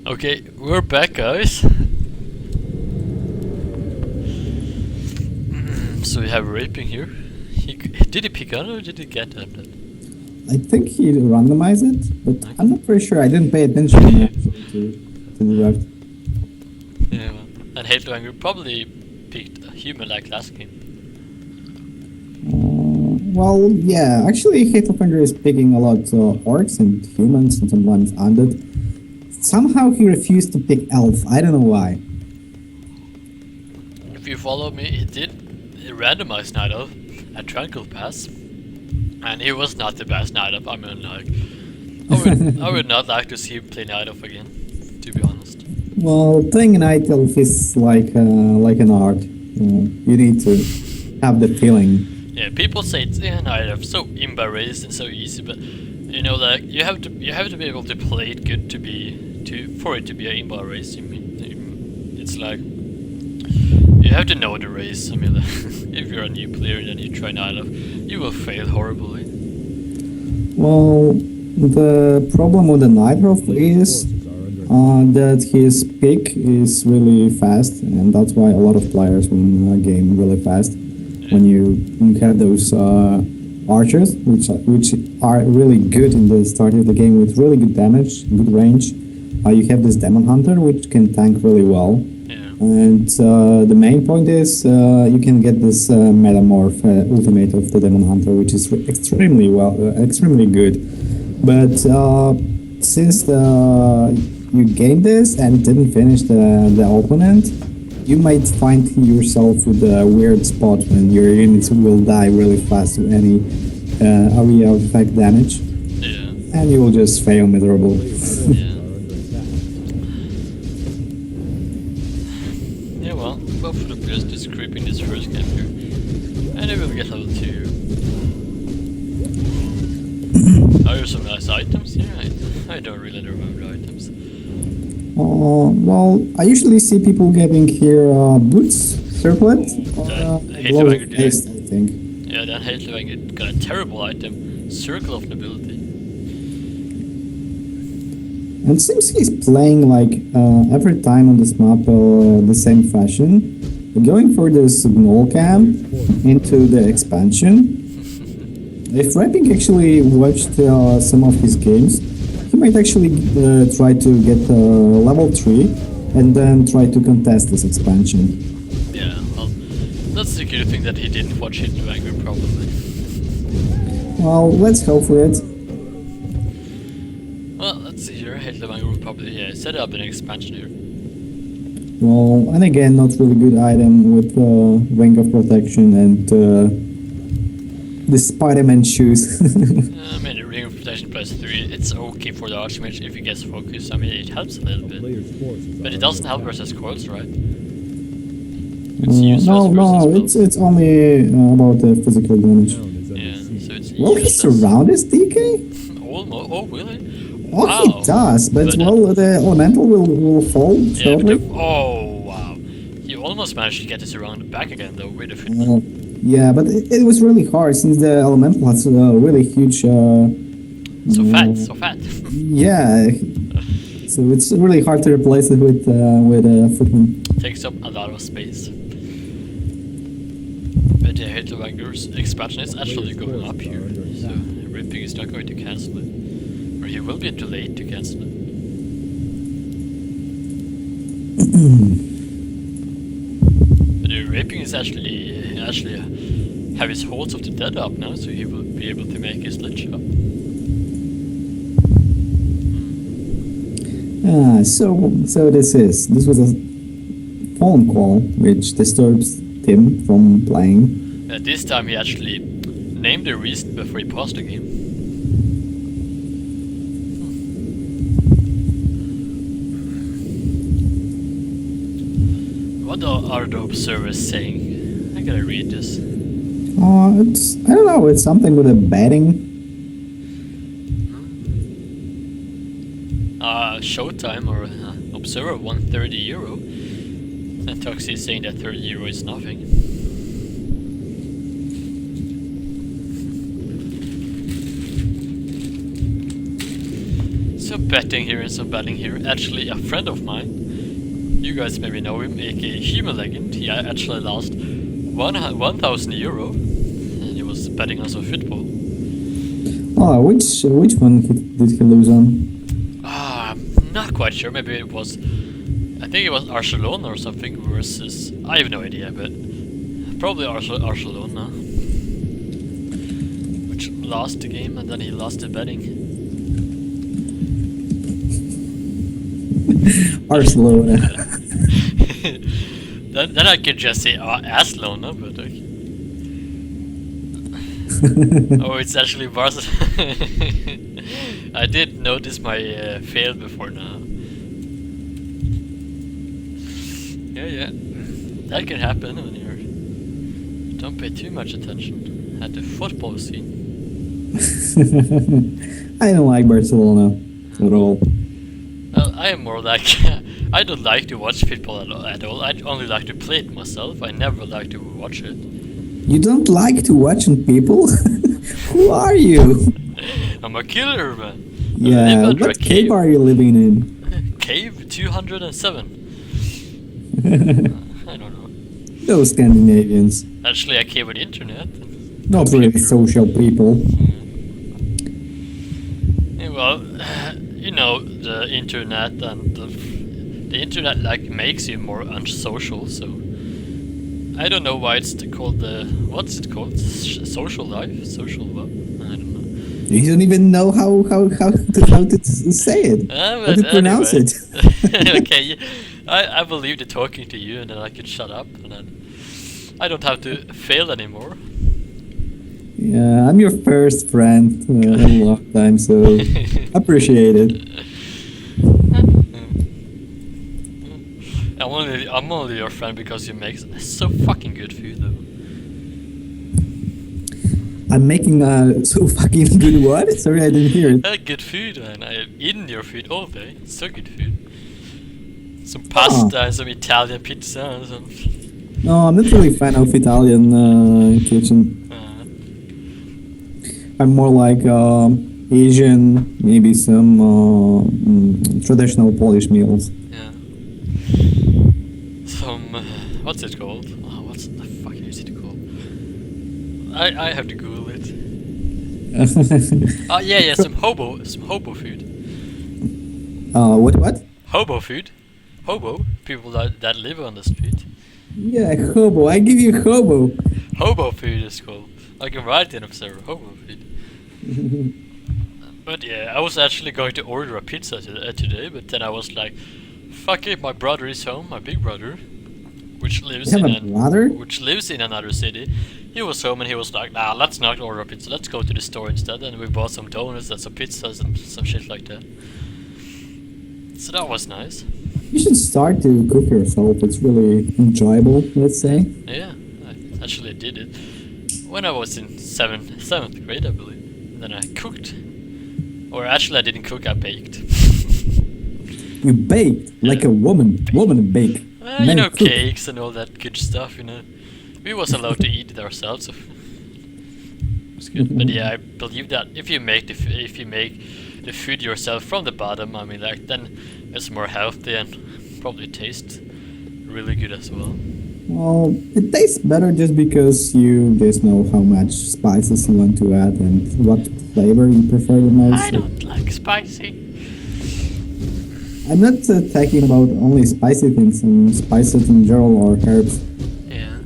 Okay, we're back, guys. So we have RapiNG here. Did he pick on or did he get on that? I think he randomized it, but I'm not pretty sure. I didn't pay attention to the draft. Yeah, and HLA probably picked a human like last game. Well, yeah, actually, Hatelfinger is picking a lot orcs and humans and sometimes undead. Somehow he refused to pick elf. I don't know why. If you follow me, he did a randomized Night Elf at Tranquil Pass, and he was not the best Night Elf. I mean, like, I would not like to see him play Night Elf again, to be honest. Well, playing an night elf is like an art. You need to have the feeling. Yeah, people say it's Night Elf so embarrassed and so easy, but you know, like you have to be able to play it good for it to be an inbound race. I mean, it's like you have to know the race. I mean, if you're a new player and then you try Night Elf, you will fail horribly. Well, the problem with the Night Elf is that his pick is really fast, and that's why a lot of players win a game really fast. When you have those archers, which are really good in the start of the game with really good damage, good range. You have this Demon Hunter, which can tank really well. Yeah. And the main point is you can get this Metamorph ultimate of the Demon Hunter, which is extremely good. But since you gained this and didn't finish the opponent, you might find yourself with a weird spot when your units will die really fast to any area of effect damage. Yeah. And you will just fail miserable. Yeah. Yeah, well, both of the players just creeping this first game here. And they will get level 2. Are there some nice items here? I don't really remember the items. Well, I usually see people getting here boots, circlet, or paste, I think. Yeah, then HLA got a terrible item, Circle of Nobility. And it seems he's playing like every time on this map the same fashion. Going for this Gnoll camp into the expansion. If RapiNG actually watched some of his games, he might actually try to get level 3 and then try to contest this expansion. Yeah, well, that's the good thing that he didn't watch it to anger probably. Well, let's go for it. Well, let's see here. HLA will probably set up an expansion here. Well, and again, not really good item with ring of protection and the Spider-Man shoes. I mean, the ring of protection plus 3, it's okay for the archmage if he gets focused. I mean, it helps a little bit. But it doesn't help versus coils, right? It's no, it's only about the physical damage. Yeah, so it's Well, he surrounded DK? Almost. Oh, really? Oh, Wow. he does, but well, the elemental will fall shortly. Oh, wow. He almost managed to get this around back again, though, with a footman. Yeah, but it was really hard since the elemental has a really huge. So fat. Yeah, so it's really hard to replace it with a footman. Takes up a lot of space. But the HLA's expansion is actually going up here, so RapiNG is not going to cancel it. Or he will be too late to cancel it. But the RapiNG is actually have his Hordes of the Dead up now, so he will be able to make his Lich up. So this was a phone call which disturbs Tim from playing. This time he actually named the reason before he paused the game. What are the observers saying? I gotta read this. I don't know, it's something with a betting. Showtime or Observer won €30. And Toxie is saying that €30 is nothing. So some betting here and some betting here. Actually, a friend of mine, you guys maybe know him, aka Human Legend, he actually lost 1,000 euro, and he was betting on some football. Oh, which one did he lose on? I'm not quite sure. Maybe it was, I think it was Barcelona or something versus, I have no idea, but probably Barcelona, which lost the game and then he lost the betting. Barcelona. then I could just say Barcelona, but oh, it's actually Barcelona. I did notice my fail before now. Yeah, that can happen when you don't pay too much attention at the football scene. I don't like Barcelona at all. Well, I am more like I don't like to watch football at all. I only like to play it myself. I never like to watch it. You don't like to watching people? Who are you? I'm a killer, man. Yeah, what cave are you living in? Cave 207. I don't know. Those Scandinavians. Actually, I came with the internet. Not really social people. Yeah, well, you know, the internet and the internet like makes you more unsocial. So I don't know why it's called what's it called? Social life, social what? I don't know. You don't even know how to say it. How to pronounce it. Okay, I believe in talking to you, and then I could shut up, and then I don't have to fail anymore. Yeah, I'm your first friend in a long time, so appreciate it. I'm only your friend because you make so fucking good food, though. I'm making so fucking good what? Sorry, I didn't hear it. Good food, man. I have eaten your food all day. It's so good food. Some pasta and some Italian pizza and some... No, I'm not really a fan of Italian kitchen. I'm more like Asian, maybe some traditional Polish meals. Yeah. Some... what's it called? Oh, what's the fuck is it called? I have to Google it. Oh yeah, some hobo food. What? Hobo food. Hobo, people that live on the street. Yeah, hobo. I give you hobo. Hobo food is called. I can write it in Observer. Hobo food. But yeah, I was actually going to order a pizza today, but then I was like, fuck it, my brother is home, my big brother, which lives in another city. He was home and he was like, nah, let's not order a pizza, let's go to the store instead. And we bought some donuts and some pizzas and some shit like that. So that was nice. You should start to cook yourself. It's really enjoyable, let's say. Yeah, I actually did it when I was in 7th grade, I believe. And then I cooked. Or actually I didn't cook, I baked. You baked? Like a woman bake. You know, cook. Cakes and all that good stuff, you know. We was allowed to eat it ourselves, so it was good. But yeah, I believe that if you make the food yourself from the bottom, I mean, like, then it's more healthy and probably tastes really good as well. Well, it tastes better just because you just know how much spices you want to add and what flavor you prefer the most. I don't like spicy. I'm not talking about only spicy things, spices in general or herbs. Yeah.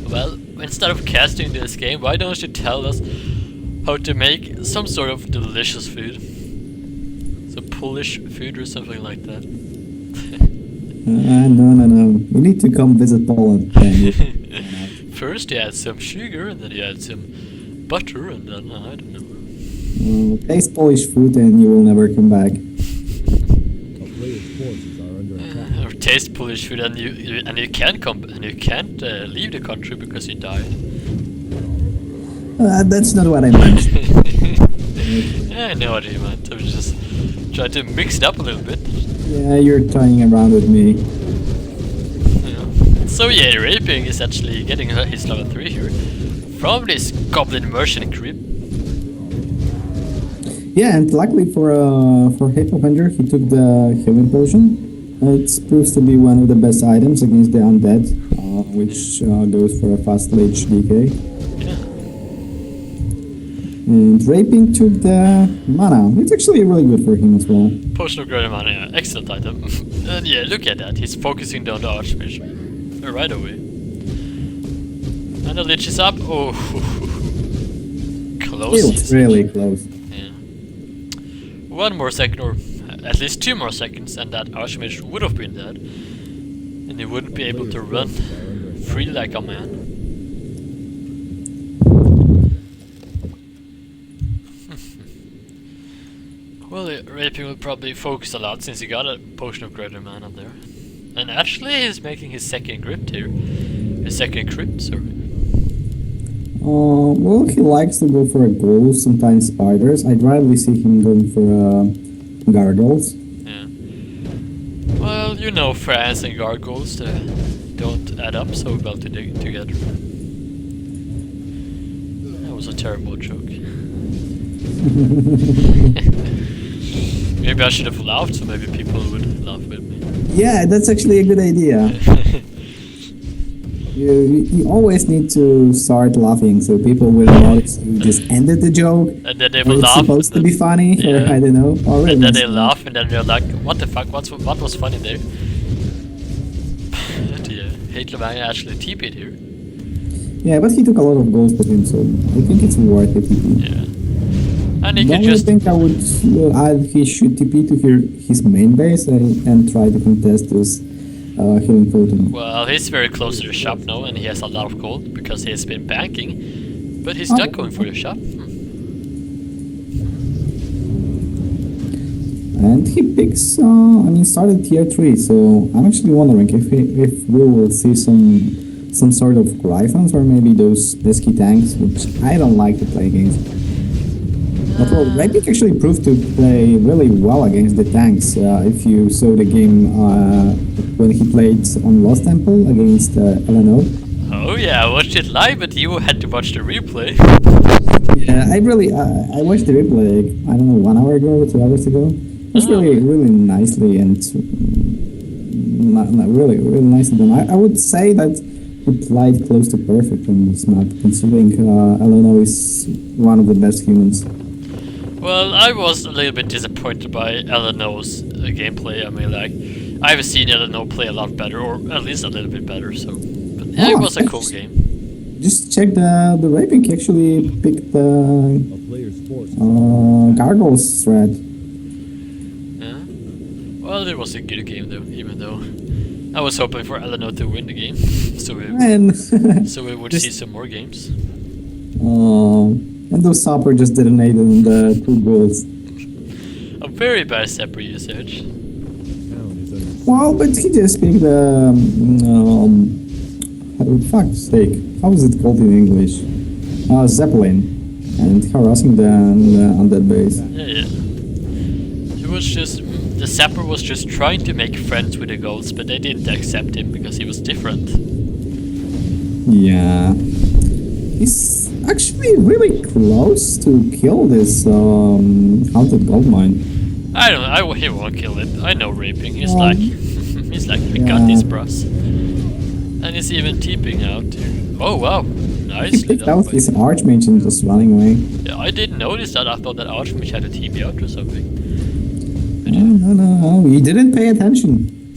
Well, instead of casting this game, why don't you tell us how to make some sort of delicious food? Some Polish food or something like that. No. You need to come visit Poland. First you add some sugar, and then you add some butter, and then, I don't know. Taste Polish food and you will never come back. Or taste Polish food and you can't leave the country because you died. That's not what I meant. Yeah, I know what you meant. I was just trying to mix it up a little bit. Yeah, you're toying around with me. Yeah. So yeah, RapiNG is actually getting his level 3 here from this goblin merchant creep. Yeah, and luckily for Hate Avenger, he took the healing potion. It proves to be one of the best items against the undead, which goes for a fast lich DK. Yeah. And Raping took the mana. It's actually really good for him as well. Potion of Greater Mana, yeah, excellent item. And yeah, look at that, he's focusing down the Archmage right away. And the Lich is up. Oh, close. It was really close. Yeah. One more second, or at least 2 more seconds, and that Archmage would have been dead. And he wouldn't be able to run free like a man. Well, Raping will probably focus a lot since he got a Potion of Greater Mana there. And actually he's making his second crypt here. His second crypt, sorry. Well, he likes to go for a ghoul, sometimes spiders. I'd rather see him going for gargoyles. Yeah. Well, you know, France and gargoyles don't add up so well together. That was a terrible joke. Maybe I should have laughed so maybe people would laugh with me. Yeah, that's actually a good idea. You always need to start laughing so people will notice you just ended the joke. And then they Or will it's laugh. supposed to be funny, or Yeah. I don't know. Or And then they laugh and then they're like, what the fuck, what was funny there? And yeah, Hitler actually TP'd here. Yeah, but he took a lot of goals with him, so I think it's worth it. Yeah. And he The could only just... thing I would add, he should TP to his main base and try to contest this healing totem. Well, he's very close to the shop now and he has a lot of gold because he has been banking. But he's Oh. not going for the shop. And he picks, started tier 3, so I'm actually wondering if we will see some sort of Gryphons or maybe those pesky tanks, which I don't like to play against. But well, RapiNG actually proved to play really well against the tanks. If you saw the game when he played on Lost Temple against LNO. Oh yeah, I watched it live, but you had to watch the replay. Yeah, I watched the replay, like, I don't know, 1 hour ago or 2 hours ago. It was really nicely and really nicely done. I would say that he played close to perfect on this map, considering LNO is one of the best humans. Well, I was a little bit disappointed by LNO's gameplay. I mean, like, I've seen LNO play a lot better, or at least a little bit better, so... But yeah, it was a cool game. Just check the RapiNG actually picked the Gargoyles strat. Yeah. Well, it was a good game though, even though I was hoping for LNO to win the game, so we would see some more games. And those Sapper just detonated on the 2 goals. A very bad Sapper usage. Well, but he just picked the fuck's sake. How is it called in English? Zeppelin, and harassing the undead base. Yeah. He was just... The Sapper was just trying to make friends with the ghosts, but they didn't accept him because he was different. Yeah. He's actually really close to kill this haunted gold mine. I don't know, he won't kill it. I know RapiNG. He's like... he's like, I got this, bros. And he's even TPing out here. Oh wow, nicely He picked done. out his Archmage and just running away. Yeah, I didn't notice that. I thought that Archmage had a TP out or something. No, you didn't pay attention.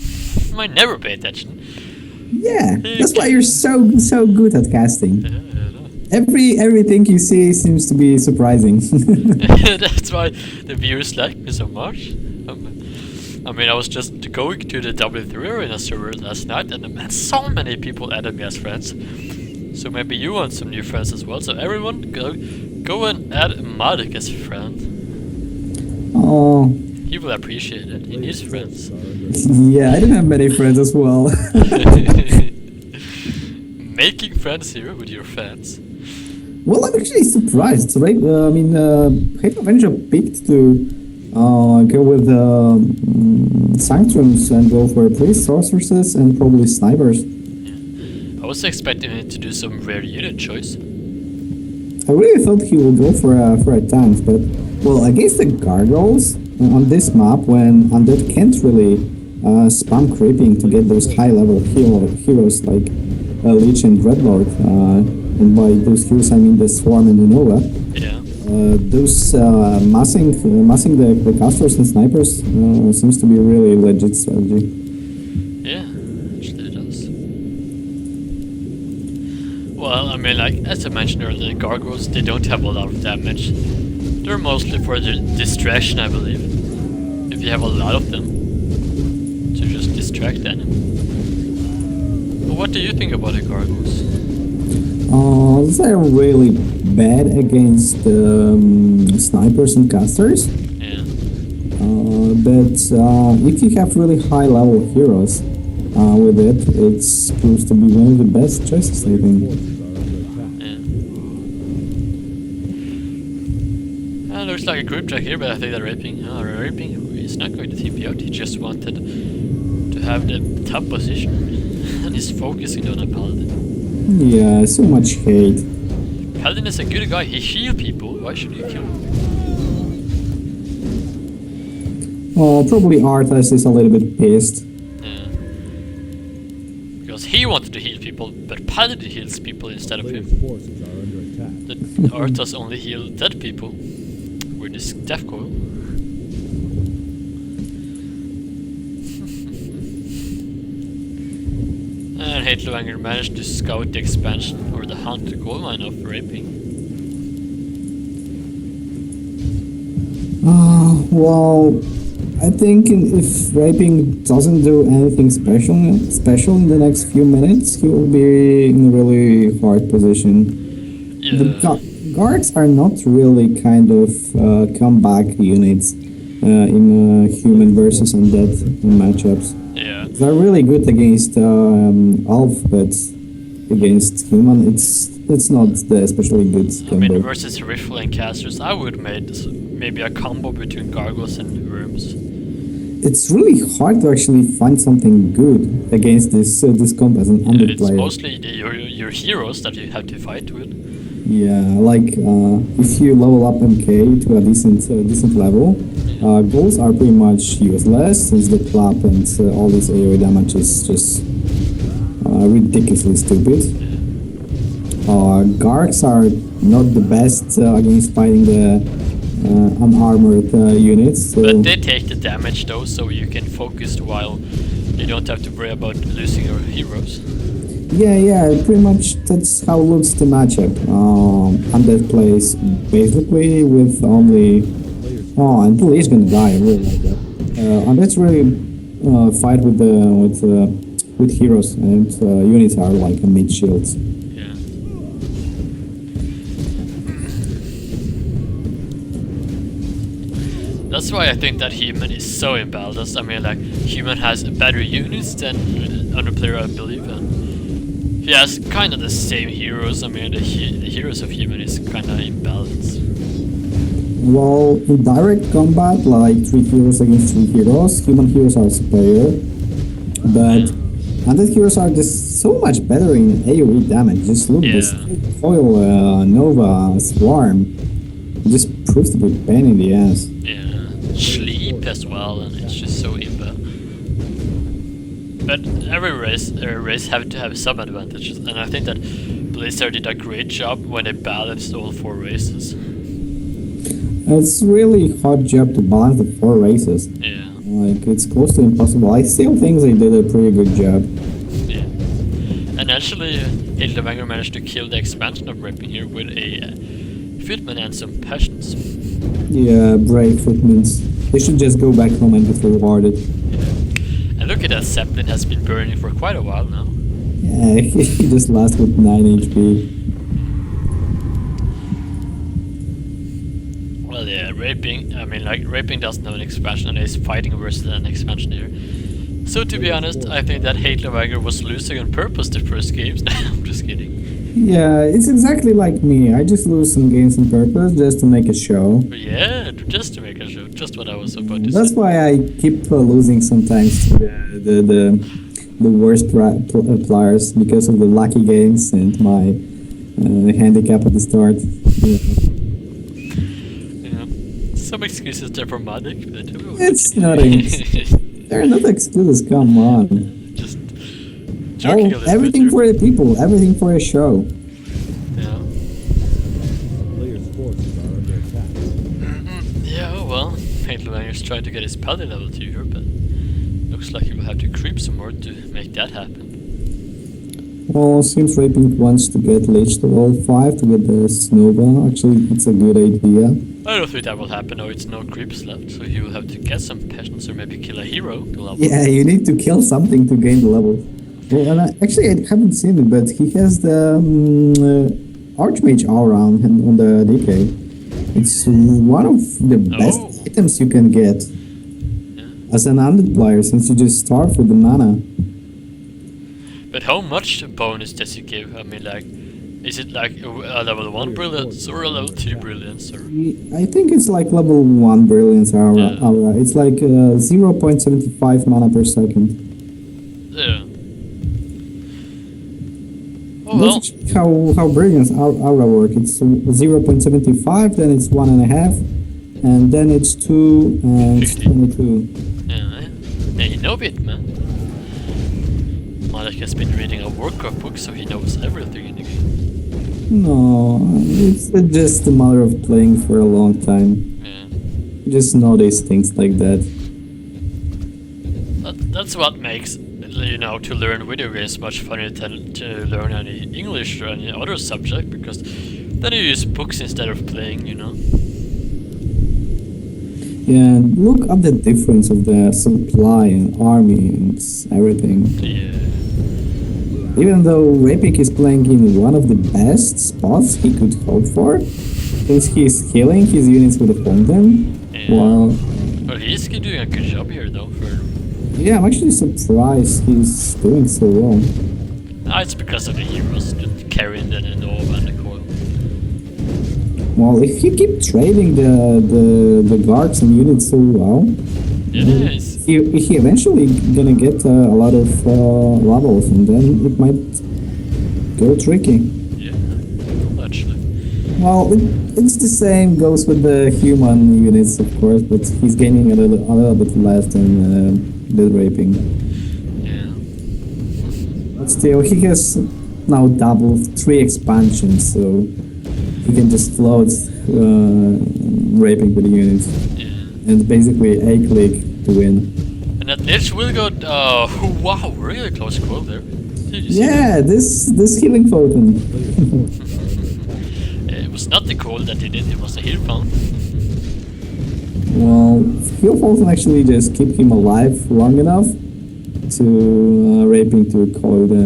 I never pay attention. Yeah, that's why you're so good at casting. Yeah, I know. Everything you see seems to be surprising. That's why the viewers like me so much. I mean, I was just going to the W3 Arena server last night and man, so many people added me as friends. So maybe you want some new friends as well. So everyone, go and add Marek as a friend. Oh. He will appreciate it. He needs friends. Yeah, I don't have many friends as well. Making friends here with your fans. Well, I'm actually surprised, right? Hate Avenger picked to go with Sanctrums and go for priest, sorceresses, and probably snipers. Yeah. I was expecting him to do some rare unit choice. I really thought he would go for a tank, but Well, against the gargoyles on this map, when undead can't really spam creeping to get those high-level heroes like Lich and Dreadlord, and by those heroes I mean the Swarm and the Nova. Yeah. Those massing the casters and snipers seems to be a really legit strategy. Yeah, actually it does. Well, I mean, like, as I mentioned earlier, the gargoyles, they don't have a lot of damage. They're mostly for the distraction, I believe. If you have a lot of them, to just distract the enemy. But what do you think about the gargoyles? They're really bad against snipers and casters. Yeah. But if you have really high level heroes with it, it's proves to be one of the best choices, I think. Yeah. Looks like a group track here, but I think that RapiNG is not going to TP out. He just wanted to have the top position, and he's focusing on a paladin. Yeah, so much hate. Paladin is a good guy. He heals people. Why should you kill him? Probably Arthas is a little bit pissed. Yeah. Because he wanted to heal people, but Paladin heals people instead of him. The Arthas only heal dead people with his death coil. And HLA managed to scout the expansion or the haunted gold mine of RapiNG. Well, I think if RapiNG doesn't do anything special in the next few minutes, he will be in a really hard position. Yeah. The guards are not really kind of comeback units in human versus undead matchups. Yeah. They're really good against Elf, but against human, it's not the especially good combo. I mean, versus Rifle and Casters, I would make maybe a combo between Gargoyles and Worms. It's really hard to actually find something good against this combo as an undead It's player. mostly your heroes that you have to fight with. Yeah, like if you level up MK to a decent level, goals are pretty much useless since the clap and all this AoE damage is just ridiculously stupid. Gargs are not the best against fighting the unarmored units. So But they take the damage though, so you can focus while you don't have to worry about losing your heroes. yeah, pretty much that's how looks the matchup. Undead plays basically with only until he's gonna die. I really like that. Undead's really fight with heroes, and units are like a mid shields. Yeah. That's why I think that human is so imbalanced. I mean, like, human has better units than other player, I believe, and he has kind of the same heroes. I mean, the heroes of human is kind of imbalanced. Well, in direct combat, like 3 heroes against 3 heroes, human heroes are superior, but undead heroes are just so much better in AoE damage. Just look, this Coil, Nova, Swarm, it just proves to be a pain in the ass. Yeah, sleep as well, and it's just so imba. But every race have to have some advantages, and I think that Blizzard did a great job when they balanced all 4 races. It's really hard job to balance the 4 races. Yeah. Like, it's close to impossible. I still think they did a pretty good job. Yeah. And actually, HLA managed to kill the expansion of RapiNG here with a footman and some passions. Yeah, brave footmans. They should just go back home and get rewarded. Yeah. And look at that, Zeppelin has been burning for quite a while now. Yeah, he just lasts with 9 HP. Well, yeah, RapiNG doesn't have an expansion and is fighting versus an expansion here. So to be honest, I think that HLA was losing on purpose the first games. I'm just kidding. Yeah, it's exactly like me. I just lose some games on purpose just to make a show. But yeah, just to make a show, just what I was about to That's say. why I keep losing sometimes to the worst players because of the lucky games and my handicap at the start. Yeah. Yeah. Some excuses there for Matic, but It's not they're not excuses, come on. just joking a little Everything bit. for the people, everything for a show. Yeah. Players' forces are under attack. Yeah, well, HLA is trying to get his pally level 2 here, but looks like he will have to creep some more to make that happen. Well, seems RapiNG wants to get Lich to level 5 to get the Snowball. Actually, it's a good idea. I don't think that will happen, though. It's no creeps left, so he will have to get some peasants or maybe kill a hero to level. Yeah, you need to kill something to gain the level. Well, and actually, I haven't seen it, but he has the Archmage aura on the DK. It's one of the best items you can get as an undead player, since you just start with the mana. But how much bonus does he give? I mean, like, is it like a level 1 brilliance or a level 2 brilliance? Or I think it's like level 1 brilliance aura. Yeah. It's like 0.75 mana per second. yeah. Oh well. That's how brilliance aura work. It's 0.75, then it's 1.5, and then it's 2 and 50. 22. Yeah, you know it, man. Malek has been reading a Warcraft book, so he knows everything in the game. No, it's just a matter of playing for a long time. Yeah. You just notice things like that. That's what makes, you know, to learn video games much funnier than to learn any English or any other subject, because then you use books instead of playing, you know. Yeah, look at the difference of the supply and army and everything. Yeah. Even though RapiNG is playing in one of the best spots he could hope for, since he's healing his units with a fountain. Yeah. Well, Well, he's doing a good job here, though. yeah, I'm actually surprised he's doing so well. It's because of the heroes, just carrying the Nova and the coil. Well, if you keep trading the guards and units so well, Yeah, it's, he eventually gonna get a lot of levels, and then it might go tricky. yeah, cool, actually. Well, it's the same goes with the human units, of course, but he's gaining a little bit less than the raping. Yeah. But still, he has now double 3 expansions, so he can just float raping with the units, Yeah. and basically a-click to win. And that Lich will go, wow, really close call there. Did you see Yeah, this healing fountain. that? It was not the call that he did, it was a heal fountain. Well, heal fountain actually just keep him alive long enough to raping to call the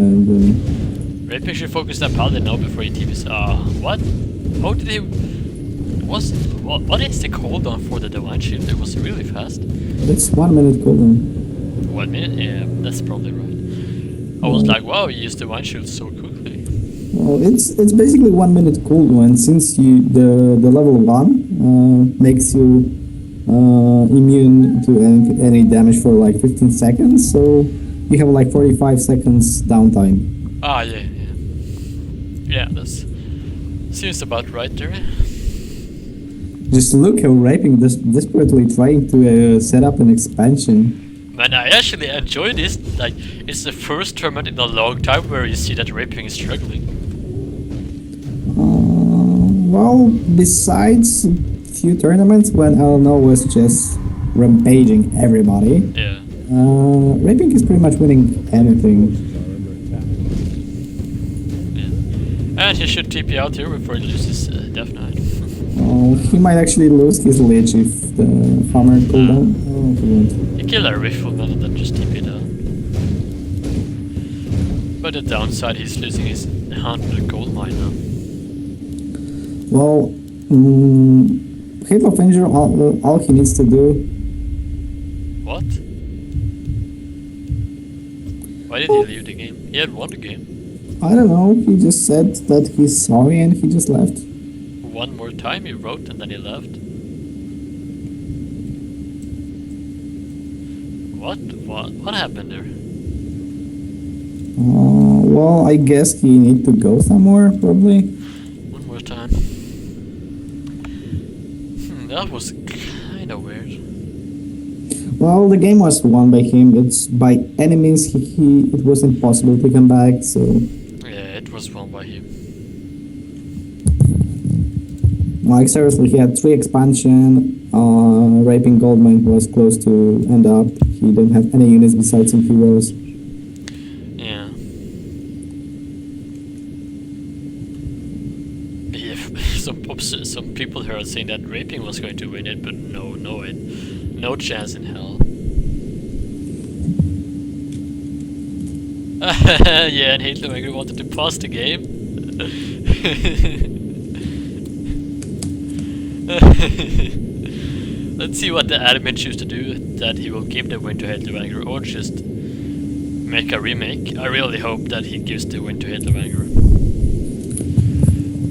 RapiNG should focus that paladin now before he TPs. What? How did he... What is the cooldown for the Divine Shield? It was really fast. It's 1 minute cooldown. 1 minute? Yeah, that's probably right. I was like, wow, you used Divine Shield so quickly. Well, it's basically 1 minute cooldown, since the level 1 makes you immune to any damage for like 15 seconds, so you have like 45 seconds downtime. Yeah. Yeah, that's... seems about right there. Just look how raping desperately trying to set up an expansion. Man, I actually enjoy this. Like, it's the first tournament in a long time where you see that RapiNG is struggling. Well, besides a few tournaments when LNO was just rampaging everybody, Yeah. RapiNG is pretty much winning anything. Yeah. And he should TP out here before he loses Death Knight. He might actually lose his Lich if the farmer cooldown. Oh, he won't. He killed a Rifleman and then just TP'd out. But the downside, he's losing his 100 gold mine now. Well, Halo Avenger, all he needs to do. What? Why did he leave the game? He had won the game. I don't know, he just said that he's sorry and he just left. One more time he wrote and then he left. What happened there? Well, I guess he need to go somewhere, probably. One more time. That was Well, the game was won by him. It's by any means it was impossible to come back. So Yeah, it was won by him. like seriously, he had 3 expansion. Raping Goldmine was close to end up. He didn't have any units besides some heroes. Yeah. Yeah, some people here are saying that Raping was going to win it, but no chance in hell. Yeah, and Hitler wanted to pause the game. Let's see what the admin choose to do, that he will give the win to Hitler or just make a remake. I really hope that he gives the win to Hitler.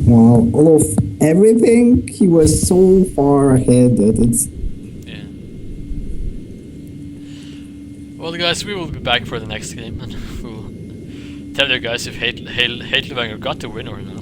Well, all of everything, he was so far ahead that it's... Yeah. Well guys, we will be back for the next game and we'll tell you guys if Hitler got the win or not.